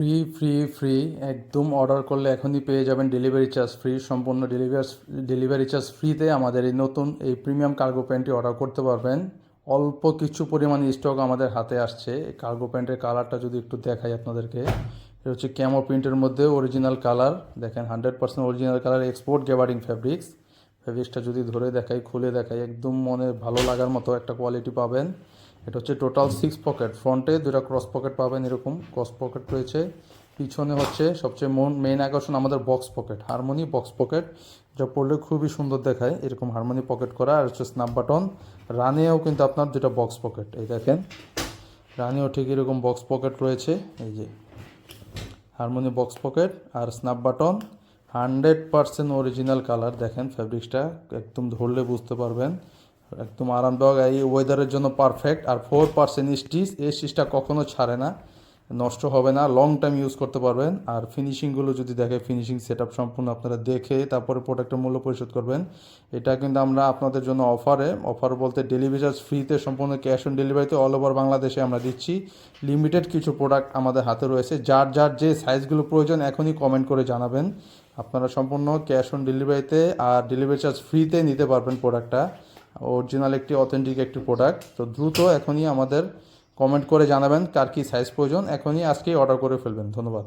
Free free free একদম order করলে এখনই পেয়ে যাবেন ডেলিভারি চার্জ ফ্রি। সম্পূর্ণ ডেলিভারি চার্জ ফ্রিতে আমাদের এই নতুন এই প্রিমিয়াম কার্গো প্যান্টটি অর্ডার করতে পারবেন। অল্প কিছু পরিমাণ স্টক আমাদের হাতে আসছে। এই কার্গো প্যান্টের কালারটা যদি একটু দেখাই আপনাদেরকে, এটা হচ্ছে ক্যামো প্রিন্টের মধ্যে অরিজিনাল কালার। দেখেন 100% অরিজিনাল কালার, এক্সপোর্ট গ্যাবার্ডিং ফ্যাব্রিক্সটা যদি ধরে দেখাই, খুলে দেখাই, একদম মনে ভালো লাগার মতো একটা কোয়ালিটি পাবেন। এটা হচ্ছে টোটাল 6 পকেট, ফ্রন্টে 2টা ক্রস পকেট পাবেন, এরকম ক্রস পকেট রয়েছে। পিছনে হচ্ছে সবচেয়ে মেইন আকর্ষণ আমাদের box pocket, harmony box pocket, যা পরলে খুবই সুন্দর দেখায়, এরকম হারমোনি পকেট করা। আর হচ্ছে স্ন্যাপ বাটন। রানেও কিন্তু আপনার 2টা বক্স পকেট, এই দেখেন রানেও ঠিক এরকম বক্স পকেট রয়েছে, এই যে হারমোনি বক্স পকেট আর স্ন্যাপ বাটন। 100% অরিজিনাল কালার, দেখেন ফ্যাব্রিক্সটা একদম ধরলে বুঝতে পারবেন, একদম আরামদায়ক, এই ওয়েদারের জন্য পারফেক্ট। আর 4% স্টিচ, এই স্টিচটা কখনো ছাড়ে না, নষ্ট হবে না, লং টাইম ইউজ করতে পারবেন। আর ফিনিশিংগুলো যদি দেখে, ফিনিশিং সেট আপ সম্পূর্ণ আপনারা দেখে তারপরে প্রোডাক্টের মূল্য পরিশোধ করবেন। এটা কিন্তু আমরা আপনাদের জন্য অফার বলতে ডেলিভারি চার্জ ফ্রিতে, সম্পূর্ণ ক্যাশ অন ডেলিভারিতে অল ওভার বাংলাদেশে আমরা দিচ্ছি। লিমিটেড কিছু প্রোডাক্ট আমাদের হাতে রয়েছে, যার যার যে সাইজগুলো প্রয়োজন এখনই কমেন্ট করে জানাবেন। আপনারা সম্পূর্ণ ক্যাশ অন ডেলিভারিতে আর ডেলিভারি চার্জ ফ্রিতে নিতে পারবেন প্রোডাক্টটা। অরিজিনাল একটি অথেন্টিক একটি প্রোডাক্ট। তো দ্রুত এখনই আমাদের কমেন্ট করে জানাবেন কার কী সাইজ প্রয়োজন, এখনই আজকেই অর্ডার করে ফেলবেন। ধন্যবাদ।